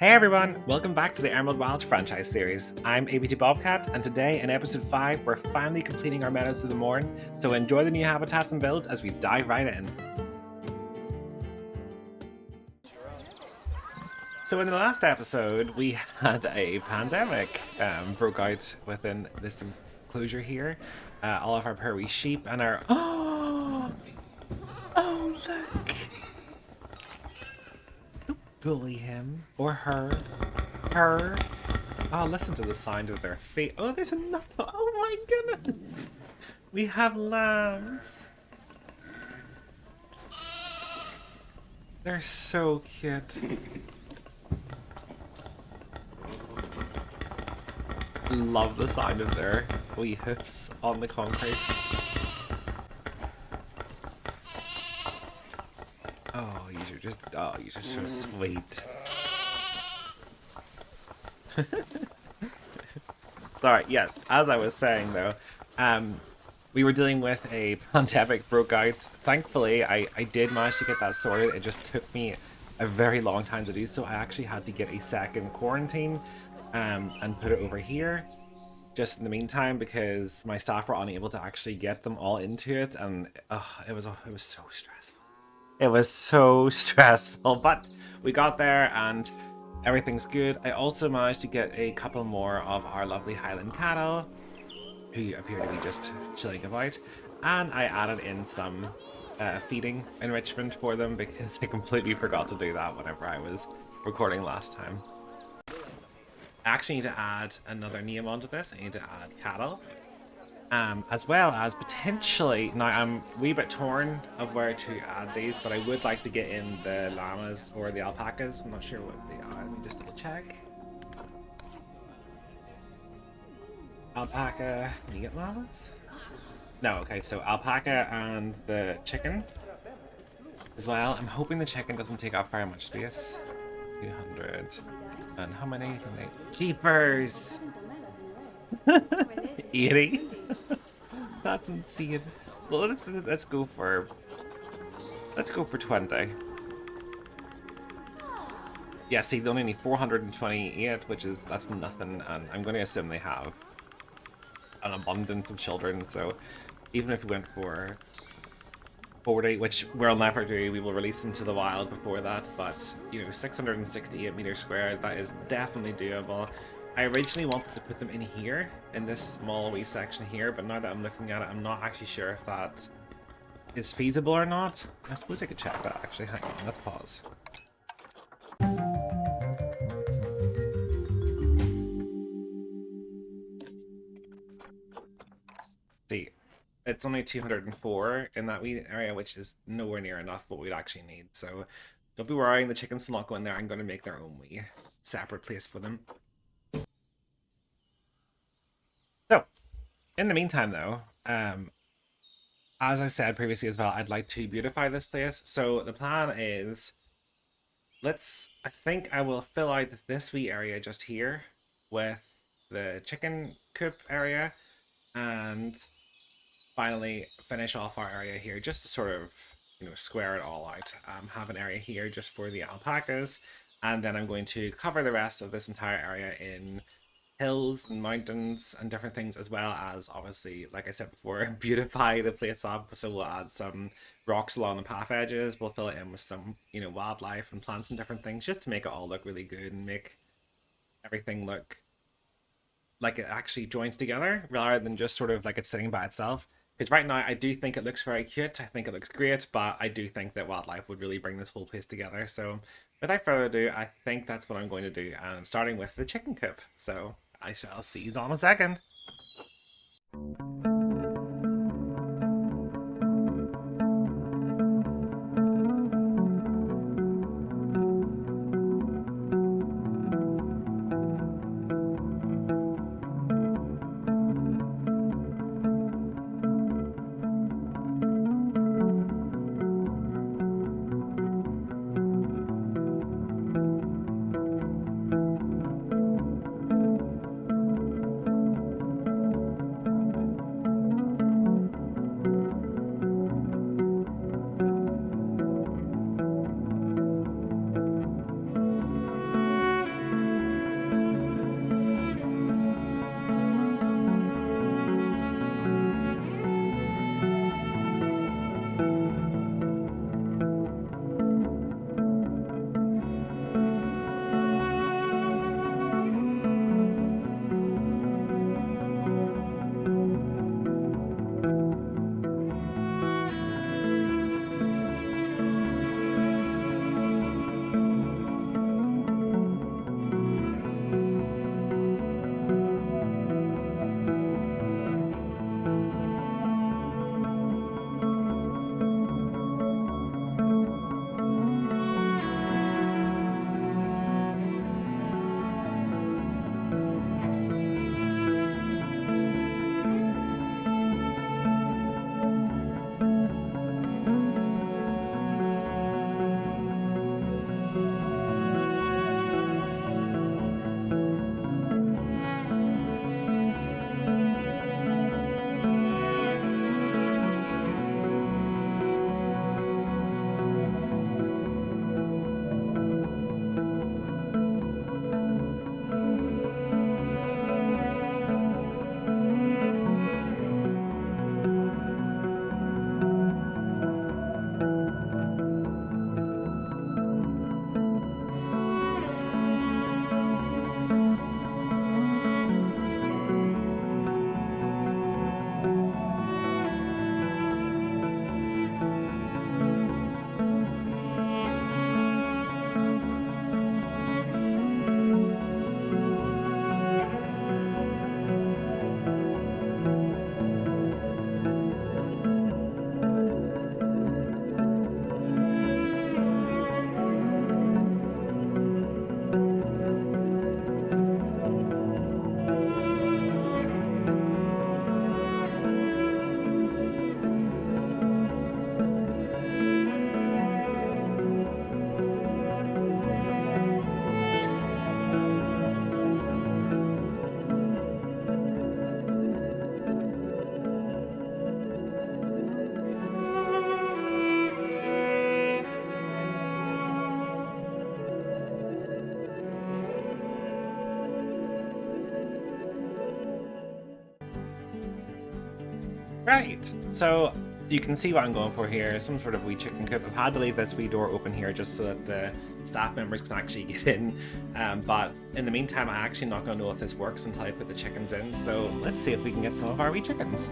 Hey everyone, welcome back to the Emerald Wilds franchise series. I'm Ep.5 Bobcat, and today in episode 5 we're finally completing our Meadows of the Mourne, so enjoy the new habitats and builds as we dive right in. So in the last episode we had a pandemic broke out within this enclosure here. All of our prairie sheep and our... Oh look! Don't bully him or her. Oh, listen to the sound of their feet. Oh, there's another. Oh my goodness. We have lambs. They're so cute. Love the sound of their wee hoofs on the concrete. Oh, you're just so sweet. Sorry, yes, as I was saying though, we were dealing with a pandemic broke out. Thankfully, I did manage to get that sorted. It just took me a very long time to do so. I actually had to get a second quarantine and put it over here just in the meantime because my staff were unable to actually get them all into it, and it was so stressful. It was so stressful, but we got there and everything's good. I also managed to get a couple more of our lovely Highland cattle who appear to be just chilling about, and I added in some feeding enrichment for them because I completely forgot to do that whenever I was recording last time. I actually need to add another name onto this. I need to add cattle. As well as potentially, now I'm a wee bit torn of where to add these, but I would like to get in the llamas or the alpacas. I'm not sure what they are. Let me just double check. Alpaca, can you get llamas? No, okay, so alpaca and the chicken as well. I'm hoping the chicken doesn't take up very much space. 200. And how many can they? Jeepers! 80? That's insane. Well, let's go for 20. Yeah, see, they only need 428, that's nothing, and I'm going to assume they have an abundance of children. So even if we went for 40, which we'll never do, we will release them to the wild before that. But 668 meters squared, that is definitely doable. I originally wanted to put them in here, in this small wee section here, but now that I'm looking at it, I'm not actually sure if that is feasible or not. I suppose I could check that actually. Hang on, let's pause. See, it's only 204 in that wee area, which is nowhere near enough what we'd actually need. So don't be worrying, the chickens will not go in there. I'm going to make their own wee separate place for them. So, in the meantime though, as I said previously as well, I'd like to beautify this place. So the plan is, I think I will fill out this wee area just here with the chicken coop area, and finally finish off our area here just to sort of, square it all out. Have an area here just for the alpacas, and then I'm going to cover the rest of this entire area in hills and mountains and different things, as well as, obviously, like I said before, beautify the place up. So we'll add some rocks along the path edges, we'll fill it in with some wildlife and plants and different things, just to make it all look really good and make everything look like it actually joins together rather than just sort of like it's sitting by itself. Because right now I do think it looks very cute, I think it looks great, but I do think that wildlife would really bring this whole place together. So without further ado, I think that's what I'm going to do, and I'm starting with the chicken coop. So I shall see you on a second. Right, so you can see what I'm going for here, some sort of wee chicken coop. I've had to leave this wee door open here just so that the staff members can actually get in, but in the meantime I'm actually not going to know if this works until I put the chickens in, so let's see if we can get some of our wee chickens.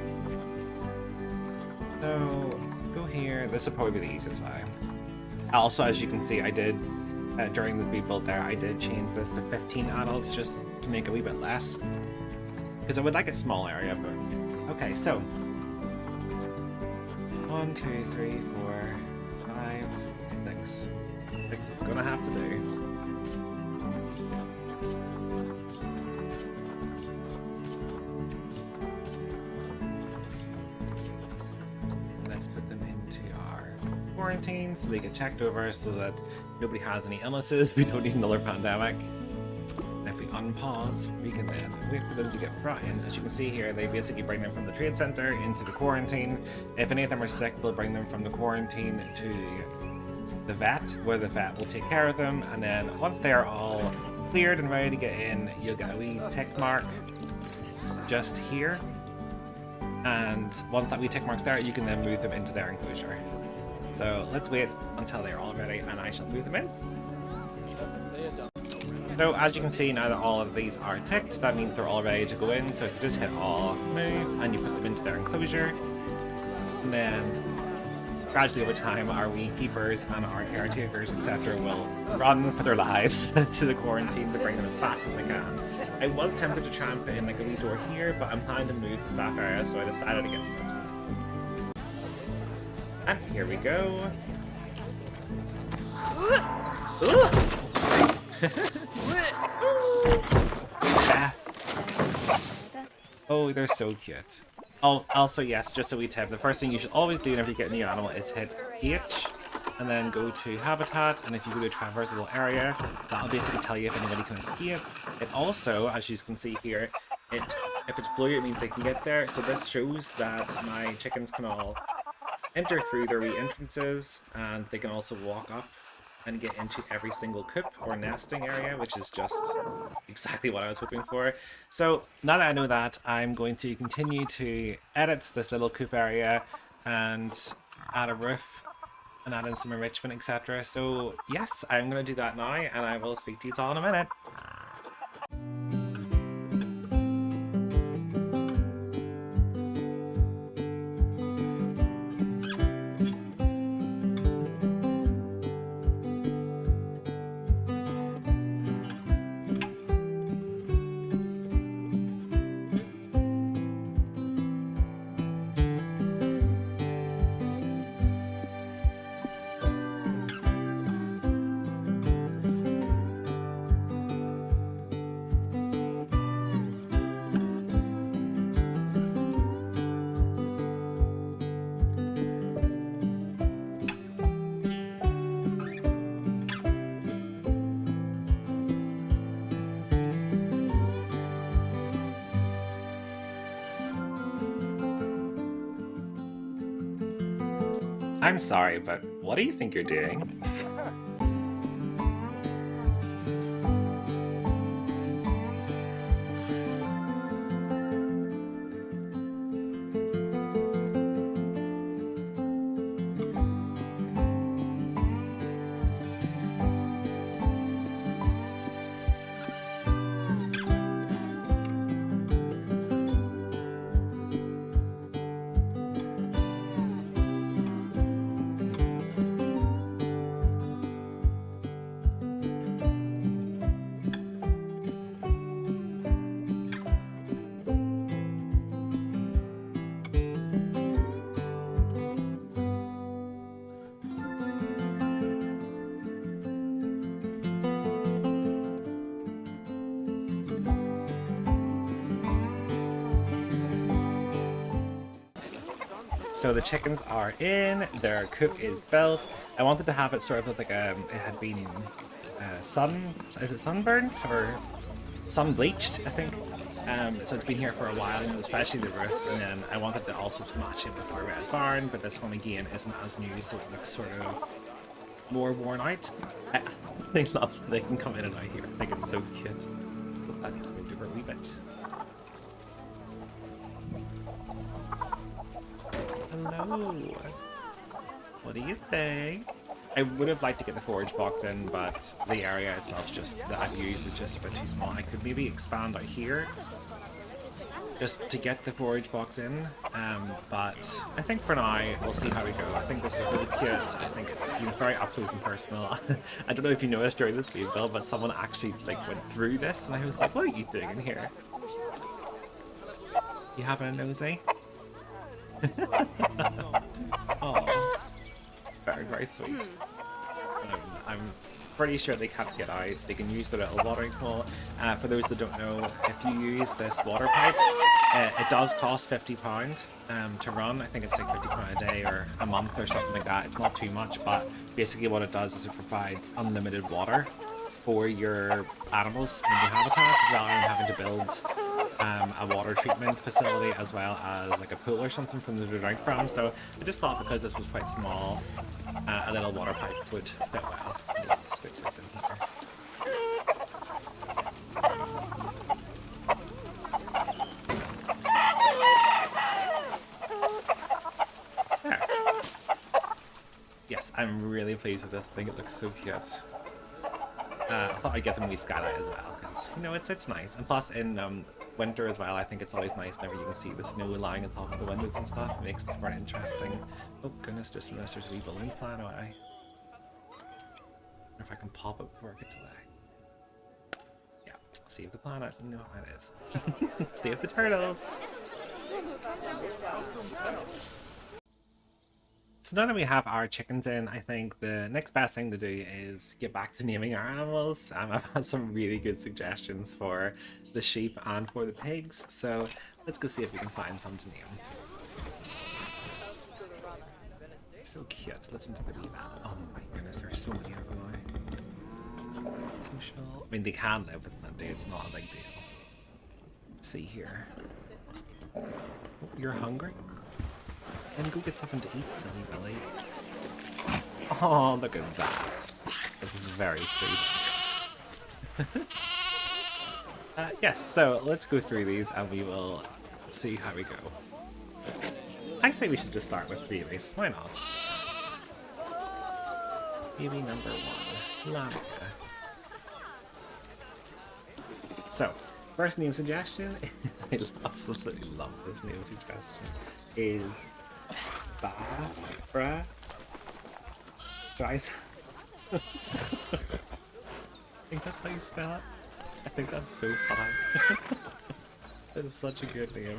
So, go here, this will probably be the easiest way. Also, as you can see, I did, during this wee build there, I did change this to 15 adults just to make it a wee bit less, because I would like a small area, but okay, so 1, 2, 3, 4, 5, 6. 6 is gonna have to do. Let's put them into our quarantine so they get checked over so that nobody has any illnesses. We don't need another pandemic. If we unpause, we can then wait for them to get brought in. As you can see here, they basically bring them from the trade center into the quarantine. If any of them are sick, they'll bring them from the quarantine to the vet, where the vet will take care of them. And then once they are all cleared and ready to get in, you'll get a wee tick mark just here. And once that wee tick mark's there, you can then move them into their enclosure. So let's wait until they're all ready and I shall move them in. So as you can see, now that all of these are ticked, that means they're all ready to go in. So if you just hit all, move, and you put them into their enclosure, and then gradually over time our wee keepers and our caretakers, etc. will run for their lives to the quarantine to bring them as fast as they can. I was tempted to try and put in like a wee door here, but I'm planning to move the staff area, so I decided against it. And here we go. Oh, they're so cute. Oh, also yes, just a wee tip. The first thing you should always do whenever you get a new animal is hit H and then go to habitat, and if you go to a traversable area, that'll basically tell you if anybody can escape. It also, as you can see here, if it's blue it means they can get there, so this shows that my chickens can all enter through their wee entrances, and they can also walk up and get into every single coop or nesting area, which is just exactly what I was hoping for. So now that I know that, I'm going to continue to edit this little coop area and add a roof and add in some enrichment, etc. So yes, I'm going to do that now, and I will speak to you all in a minute. I'm sorry, but what do you think you're doing? So the chickens are in, their coop is built. I wanted to have it sort of look like it had been is it sunburned or sun bleached, I think. So it's been here for a while, especially the roof, and then I wanted to also to match it with our red barn, but this one again isn't as new, so it looks sort of more worn out. They love they can come in and out here. I think it's so cute. I just moved over a wee bit. Hello. What do you think? I would have liked to get the forage box in, but the area itself just that I've used is just a bit too small. I could maybe expand out here just to get the forage box in, but I think for now we'll see how we go. I think this is really cute. I think it's, you know, very up close and personal. I don't know if you noticed during this speed build, but someone actually like went through this, and I was like, "What are you doing in here? You having a nosy?" Oh, very, very sweet. I'm pretty sure they can't get out. They can use the little watering hole. For those that don't know, if you use this water pipe, it does cost £50 to run. I think it's like £50 a day or a month or something like that. It's not too much, but basically what it does is it provides unlimited water for your animals in the habitats rather than having to build a water treatment facility as well as like a pool or something from the drink from. So I just thought because this was quite small, a little water pipe would fit well. Let's switch this in here. There. Yes, I'm really pleased with this. I think it looks so cute. I thought I'd get the wee skylight as well because, you know, it's nice. And plus in winter as well, I think it's always nice whenever you can see the snow lying on top of the windows and stuff. It makes it more interesting. Oh goodness, just noticed there's a wee balloon flying away. I wonder if I can pop it before it gets away. Yeah, save the planet, you know how it is. Save the turtles! So now that we have our chickens in, I think the next best thing to do is get back to naming our animals. I've had some really good suggestions for the sheep and for the pigs, so let's go see if we can find some to name. So cute. Listen to the wee man. Oh my goodness, there's so many of them. Social. I mean, they can live with plenty. It's not a big deal. Let's see here. Oh, you're hungry? Then go get something to eat, silly Billy. Oh, look at that. That's very sweet. Yes, so let's go through these and we will see how we go. I say we should just start with babies. Why not? Baby number 1, Alpaca. So, first name suggestion, I absolutely love this name suggestion, is Barbara Streisand. I think that's how you spell it. I think that's so funny. That is such a good name.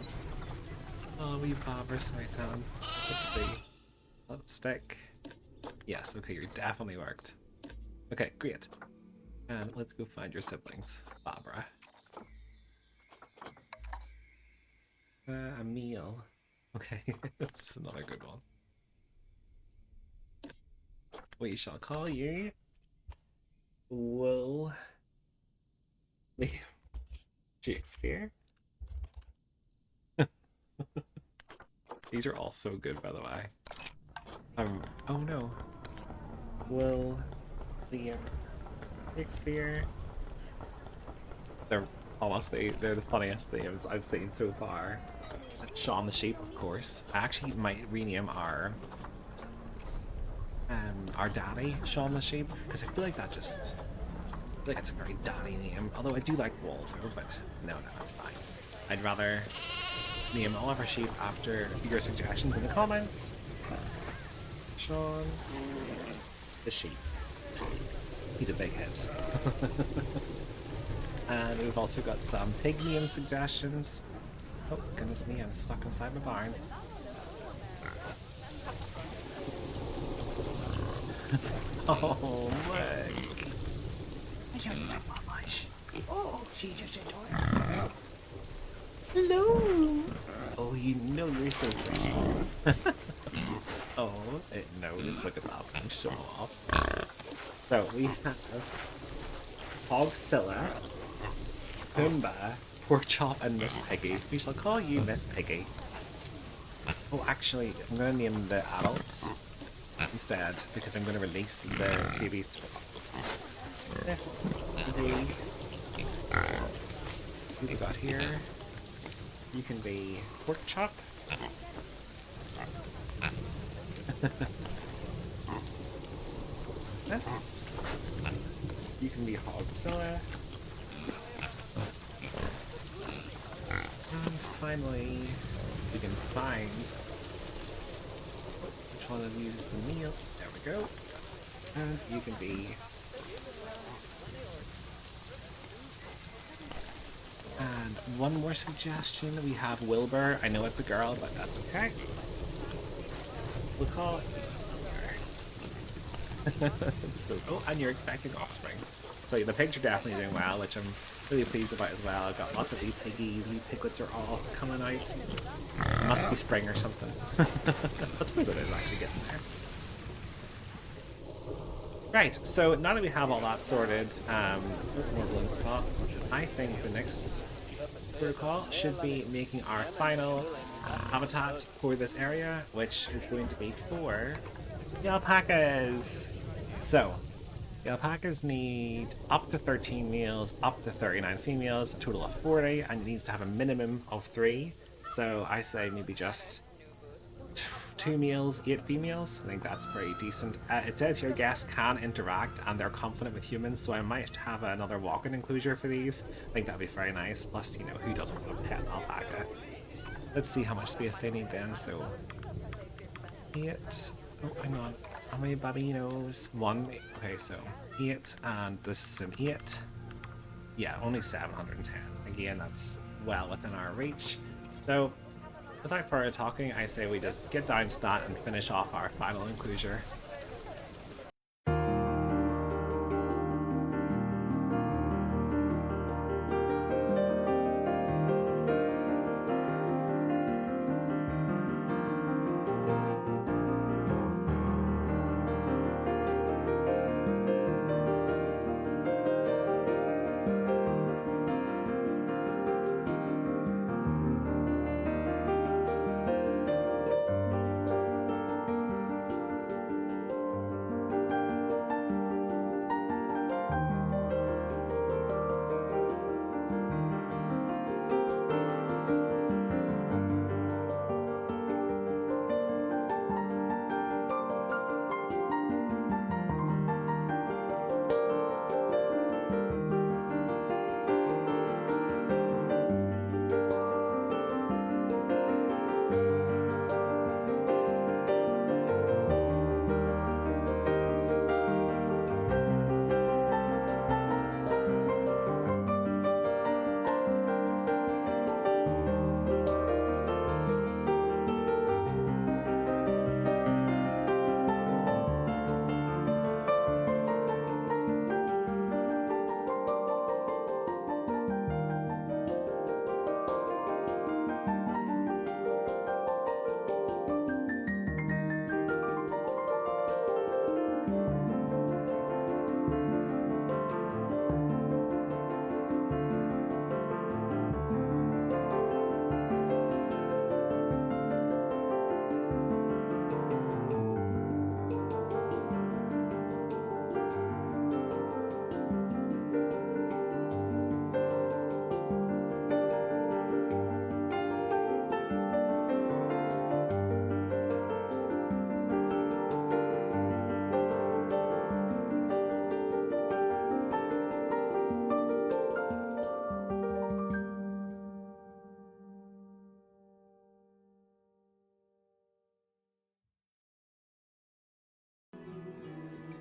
Oh, we Barbara Streisand. Let's see. Let's stick. Yes, okay, you're definitely worked. Okay, great. And let's go find your siblings. Barbara. A meal. Okay, this is another good one. We shall call you Will Shakespeare. These are all so good, by the way. Oh no. Will Liam Shakespeare. They're honestly, they're the funniest names I've seen so far. Shaun the Sheep, of course. I actually might rename our daddy Shaun the Sheep, because I feel like that just, I feel like it's a very daddy name. Although I do like Waldo, but no, it's fine. I'd rather name all of our sheep after your suggestions in the comments. Shaun the Sheep. He's a big hit. And we've also got some pig name suggestions. Oh, goodness me, I'm stuck inside my barn. Oh, Mike. Oh, she just enjoyed it. Hello. Oh, you know you're so precious. Oh, it knows. Look at that thing show off. So we have Hogsilla, Pumbaa, Pork Chop, and Miss Piggy. We shall call you Miss Piggy. Oh, actually, I'm going to name the adults instead, because I'm going to release the babies to Miss Piggy. Who we got here? You can be Pork Chop. What's this? You can be Hogzilla. And finally, we can find which one of these is the meal. There we go. And you can be... And one more suggestion, we have Wilbur. I know it's a girl, but that's okay. We'll call it Wilbur. So, oh, and you're expecting offspring. So yeah, the pigs are definitely doing well, which I'm really pleased about as well. I've got lots of wee piggies, wee piglets are all coming out. It must be spring or something. I suppose it is actually getting there. Right, so now that we have all that sorted, more balloon spot, I think the next protocol should be making our final habitat for this area, which is going to be for the alpacas. So, the alpacas need up to 13 males, up to 39 females, a total of 40, and it needs to have a minimum of 3. So I say maybe just 2 males, 8 females. I think that's pretty decent. It says here guests can interact and they're confident with humans, so I might have another walk-in enclosure for these. I think that'd be very nice. Plus, you know, who doesn't love a pet alpaca? Let's see how much space they need then. So 8. Oh, hang on. How many babinos? 1. Okay, so 8, and this is some 8. Yeah, only 710. Again, that's well within our reach. So, without further talking, I say we just get down to that and finish off our final enclosure.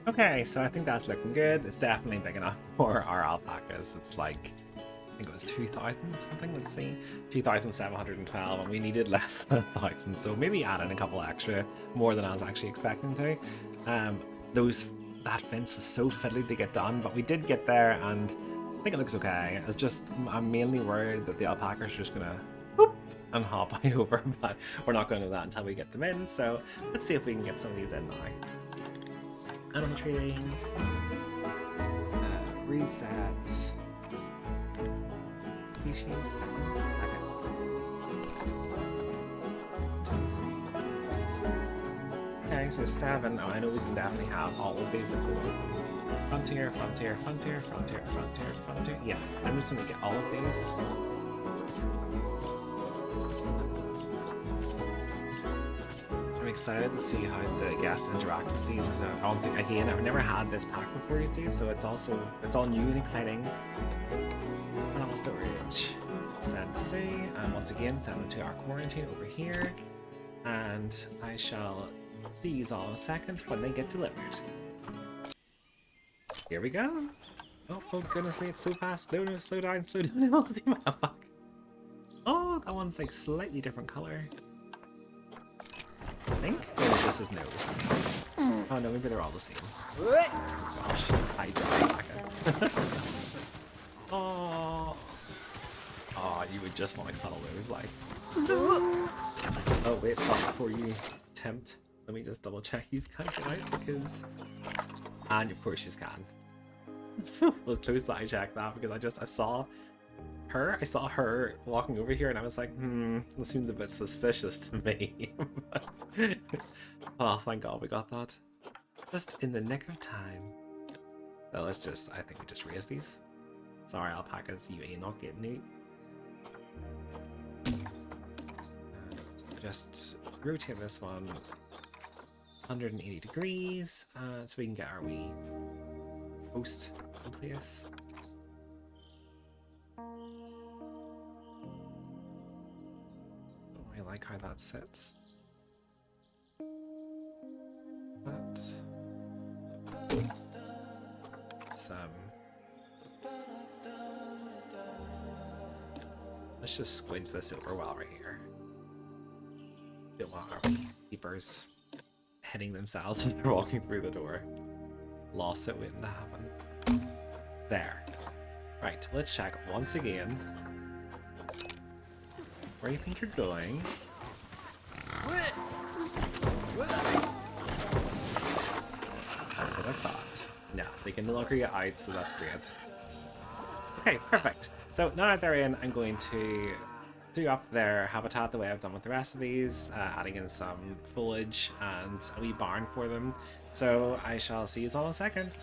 Okay, so I think that's looking good. It's definitely big enough for our alpacas. It's like, I think it was 2,000 something, let's see. 2,712, and we needed less than 1,000, so maybe add in a couple extra, more than I was actually expecting to. That fence was so fiddly to get done, but we did get there, and I think it looks okay. I'm mainly worried that the alpacas are just gonna whoop and hop over, but we're not going to do that until we get them in, so let's see if we can get some of these in now. Animal trading, reset, species, okay, so 7. Oh, I know we can definitely have all of these if we want. Frontier, frontier, frontier, frontier, frontier, frontier. Yes, I'm just going to get all of these. That makes excited to see how the guests interact with these because again, I've never had this pack before, you see, so it's all new and exciting. Panel storage. Send to sea, and once again send them to our quarantine over here. And I shall see you all in a second when they get delivered. Here we go. Oh goodness me, it's so fast. No, slow down, slow down. Oh, that one's like slightly different color. I think. Oh, this is nose. Oh no, maybe they're all the same. Gosh, I died. Oh. Oh, you would just want to cuddle those, like. Oh wait, stop before you tempt. Let me just double check you can't get out because... And of course you can. Was close that I checked that because I saw her walking over here and I was like, this seems a bit suspicious to me. Oh, thank God we got that. Just in the nick of time. So I think we just raise these. Sorry, alpacas, you ain't not getting it. Just rotate this one 180 degrees so we can get our wee post in place. Oh, I like how that sits. But let's just squinch this over while we're here. While our keepers hitting themselves as they're walking through the door. Lost it waiting to happen. There. Right, let's check once again. Where do you think you're going? That's what I thought. No, they can no longer get out, so that's great. Okay, perfect. So now that they're in, I'm going to do up their habitat the way I've done with the rest of these, adding in some foliage and a wee barn for them. So I shall see you all in a second.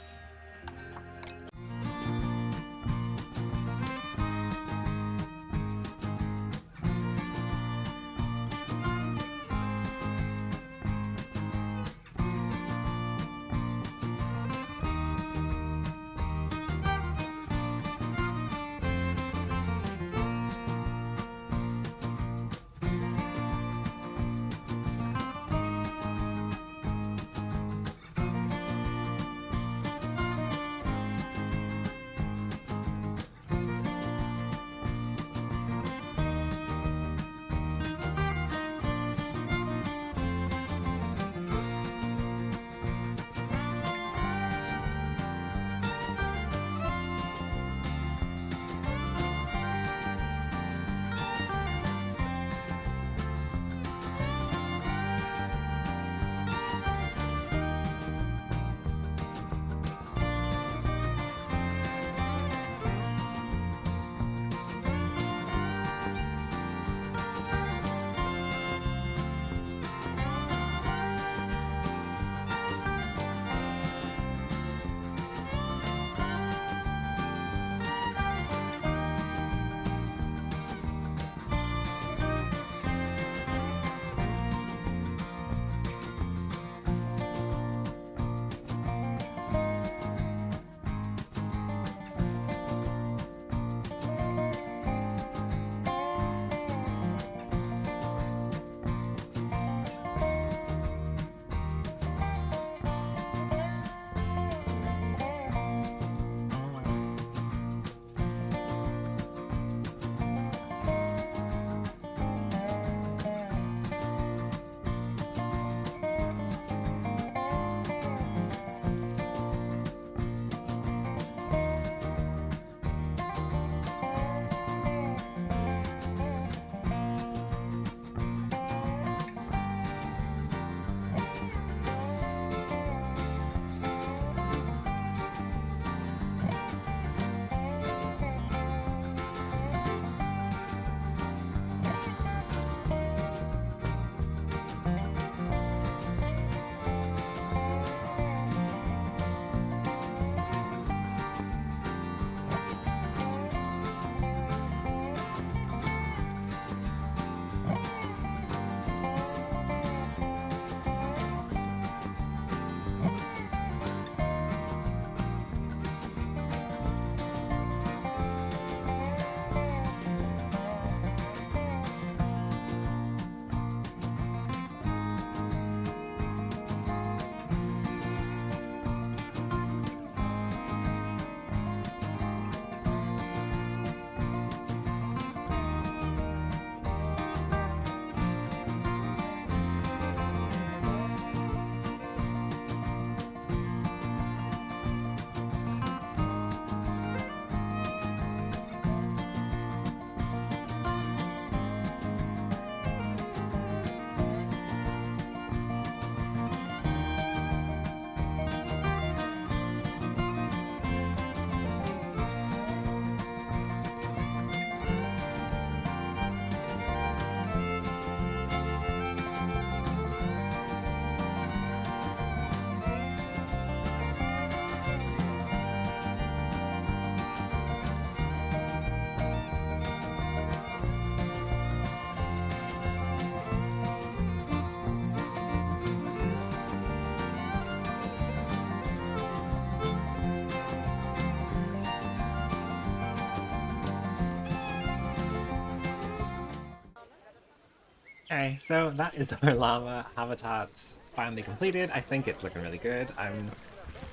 Okay, so that is our llama habitats finally completed. I think it's looking really good. I'm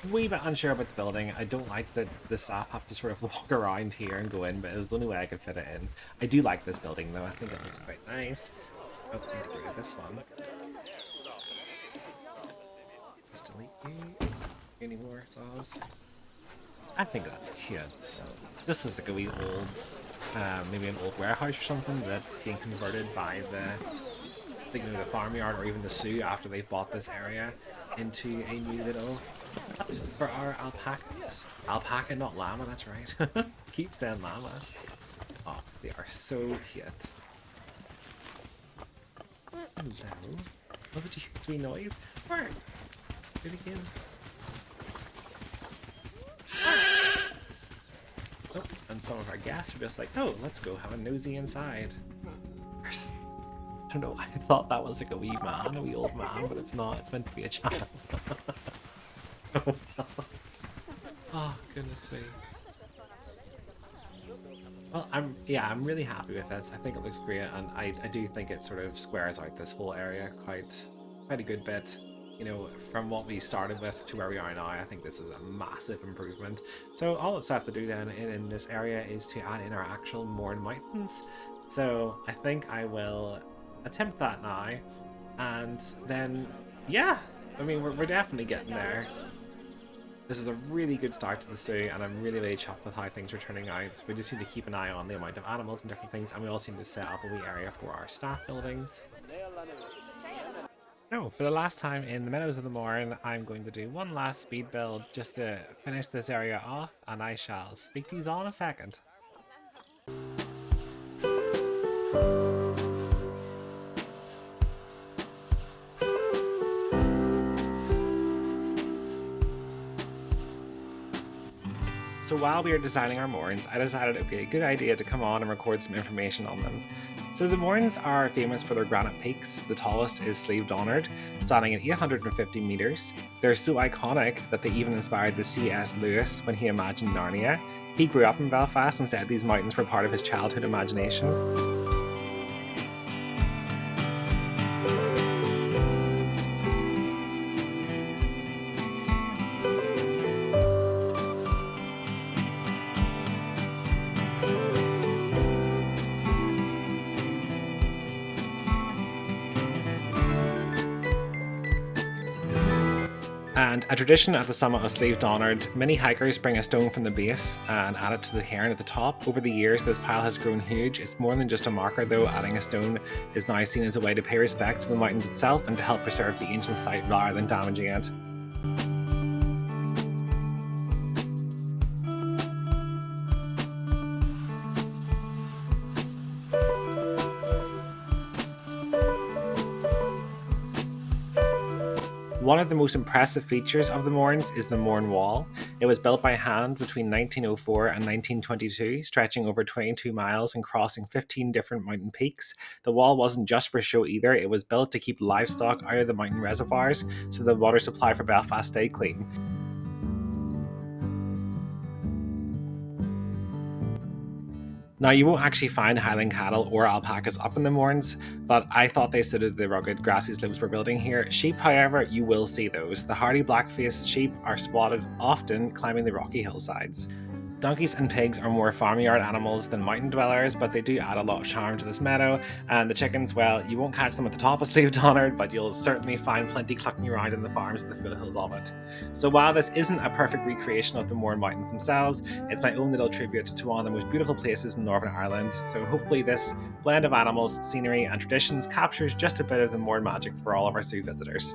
a wee bit unsure about the building. I don't like that the staff have to sort of walk around here and go in, but it was the only way I could fit it in. I do like this building though. I think it looks quite nice. Oh, I need to get rid of this one. Just delete you. Any more saws? I think that's cute. This is like a wee old, maybe an old warehouse or something that's being converted by the farmyard or even the zoo after they've bought this area into a new little hut for our alpacas. Alpaca, not llama, that's right. Keep saying llama. Oh, they are so cute. Hello. Oh, did you hear this wee noise? Where? Do it again. Oh, and some of our guests are just like, oh, let's go have a nosy inside. I don't know, I thought that was like a wee man, a wee old man, but it's not. It's meant to be a child. Oh, goodness me. Well, I'm really happy with this. I think it looks great, and I do think it sort of squares out this whole area quite a good bit. You know, from what we started with to where we are now, I think this is a massive improvement. So all that's left to do then in this area is to add in our actual Mourne Mountains. So I think I will attempt that now, and then yeah, I mean we're definitely getting there. This is a really good start to the zoo, and I'm really chuffed with how things are turning out. We just need to keep an eye on the amount of animals and different things, and we also need to set up a wee area for our staff buildings. So, for the last time in the Meadows of the Mourne, I'm going to do one last speed build just to finish this area off, and I shall speak to you all in a second. So while we were designing our moorings, I decided it would be a good idea to come on and record some information on them. So the moorings are famous for their granite peaks. The tallest is Slave Donard, standing at 850 metres. They're so iconic that they even inspired the C.S. Lewis when he imagined Narnia. He grew up in Belfast and said these mountains were part of his childhood imagination. And a tradition at the summit of Slave Donard, many hikers bring a stone from the base and add it to the cairn at the top. Over the years, this pile has grown huge. It's more than just a marker though. Adding a stone is now seen as a way to pay respect to the mountains itself and to help preserve the ancient site rather than damaging it. One of the most impressive features of the Mournes is the Mourne Wall. It was built by hand between 1904 and 1922, stretching over 22 miles and crossing 15 different mountain peaks. The wall wasn't just for show either, it was built to keep livestock out of the mountain reservoirs so the water supply for Belfast stayed clean. Now, you won't actually find Highland cattle or alpacas up in the Mournes, but I thought they suited the rugged grassy slopes we're building here. Sheep, however, you will see those. The hardy black-faced sheep are spotted often climbing the rocky hillsides. Donkeys and pigs are more farmyard animals than mountain dwellers, but they do add a lot of charm to this meadow. And the chickens, well, you won't catch them at the top of Slave Donard, but you'll certainly find plenty clucking around in the farms at the foothills of it. So while this isn't a perfect recreation of the Mourne Mountains themselves, it's my own little tribute to one of the most beautiful places in Northern Ireland. So hopefully this blend of animals, scenery and traditions captures just a bit of the Mourne magic for all of our zoo visitors.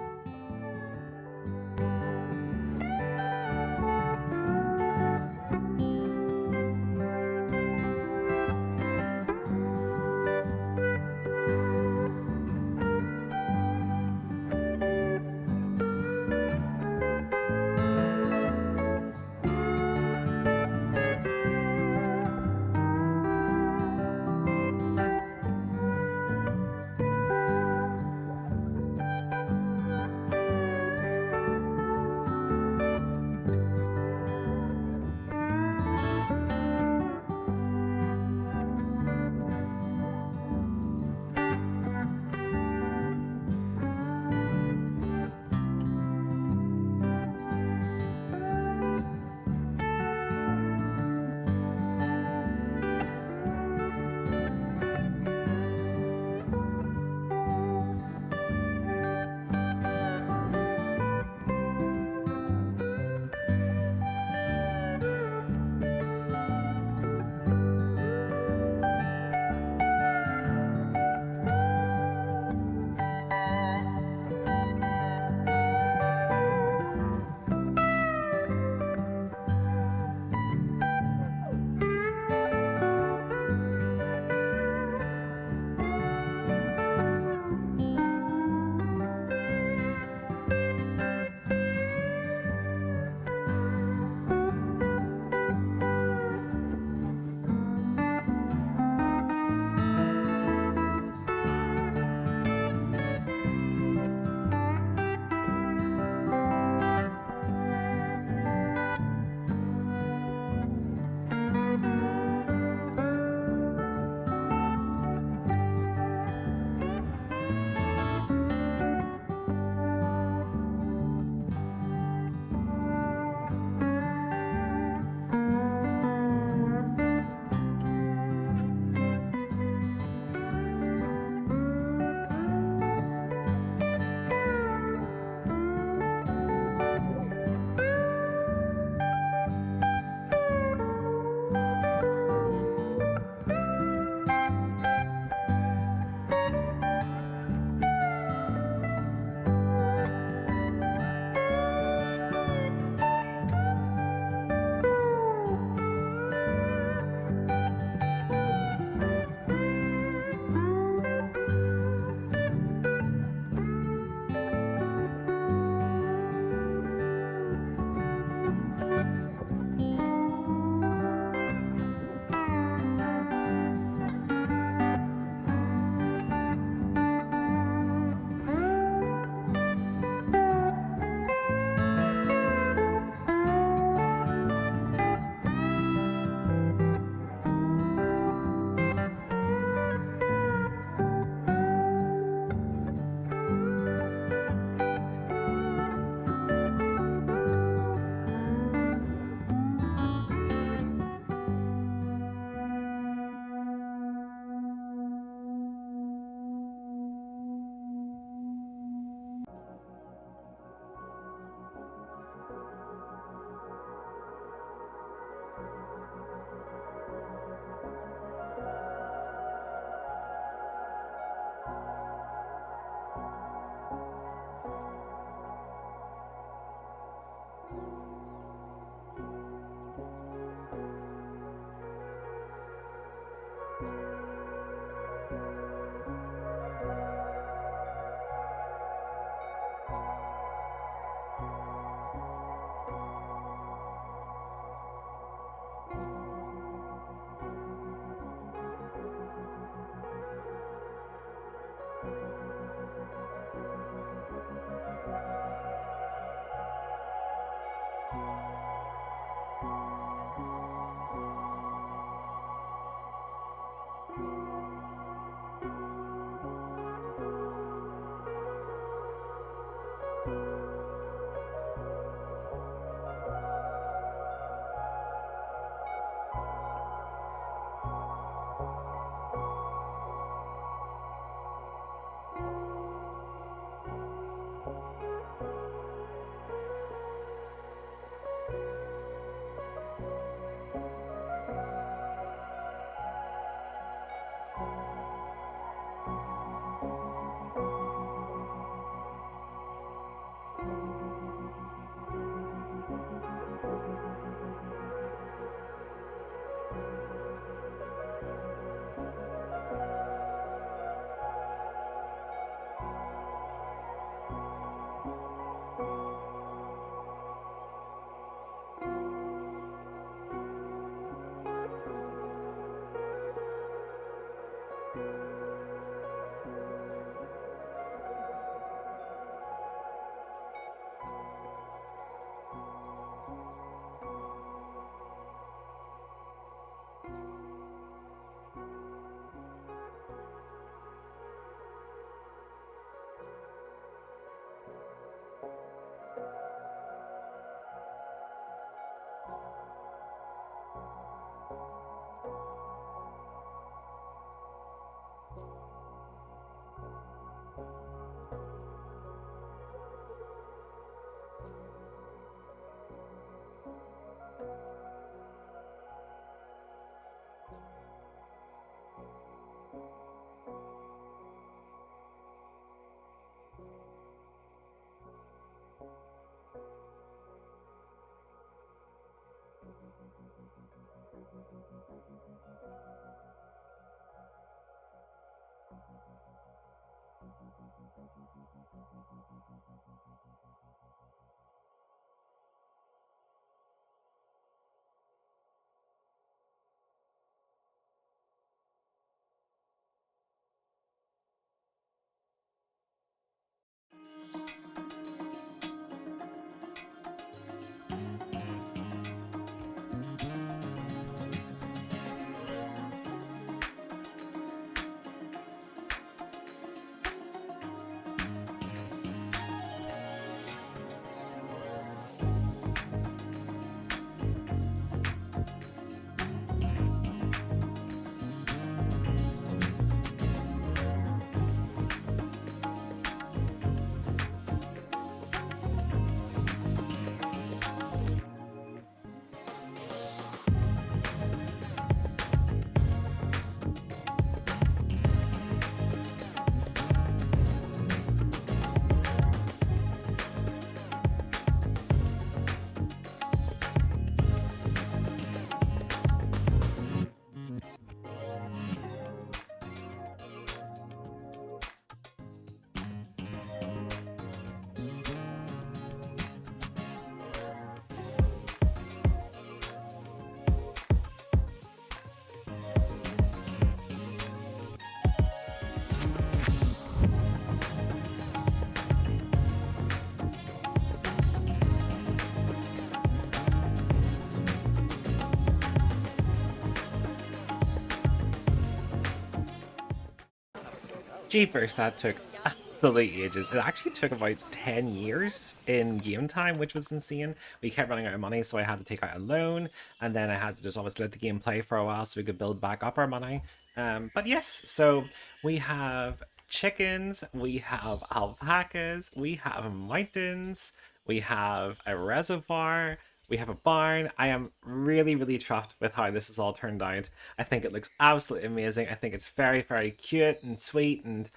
Jeepers, that took absolutely ages. It actually took about 10 years in game time, which was insane. We kept running out of money, so I had to take out a loan, and then I had to just obviously let the game play for a while so we could build back up our money. But yes, so we have chickens, we have alpacas, we have mountains, we have a reservoir, we have a barn. I am really, really chuffed with how this has all turned out. I think it looks absolutely amazing. I think it's very, very cute and sweet, and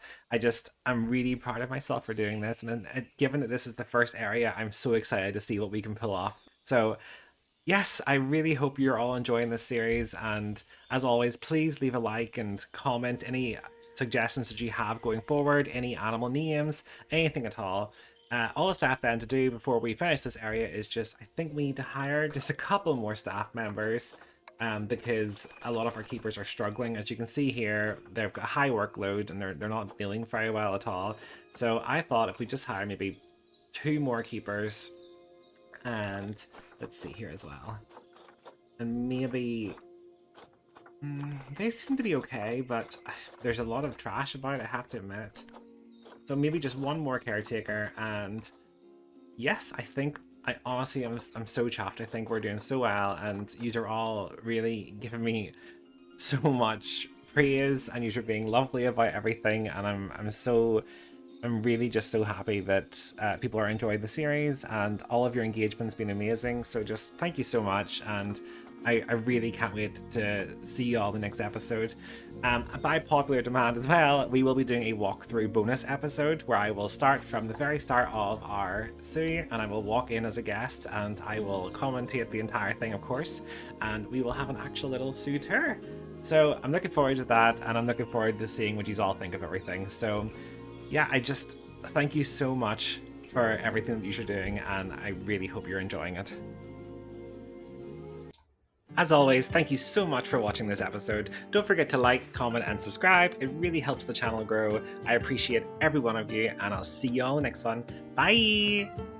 I'm really proud of myself for doing this. And given that this is the first area, I'm so excited to see what we can pull off. So yes, I really hope you're all enjoying this series. And as always, please leave a like and comment any suggestions that you have going forward, any animal names, anything at all. All the staff then to do before we finish this area is just, I think we need to hire just a couple more staff members, because a lot of our keepers are struggling. As you can see here, they've got a high workload and they're not dealing very well at all. So I thought if we just hire maybe 2 more keepers, and let's see here as well. And maybe they seem to be okay, but there's a lot of trash about it, I have to admit. So maybe just 1 more caretaker, and yes, I think I honestly I'm so chuffed. I think we're doing so well, and yous are all really giving me so much praise and you're being lovely about everything, and I'm really just so happy that people are enjoying the series, and all of your engagement's been amazing. So just thank you so much, and I really can't wait to see you all in the next episode. By popular demand as well, we will be doing a walkthrough bonus episode where I will start from the very start of our Sue, and I will walk in as a guest, and I will commentate the entire thing, of course, and we will have an actual little Sue tour. So I'm looking forward to that, and I'm looking forward to seeing what you all think of everything. So yeah, I just thank you so much for everything that you're doing, and I really hope you're enjoying it. As always, thank you so much for watching this episode. Don't forget to like, comment, and subscribe. It really helps the channel grow. I appreciate every one of you, and I'll see you all in the next one. Bye!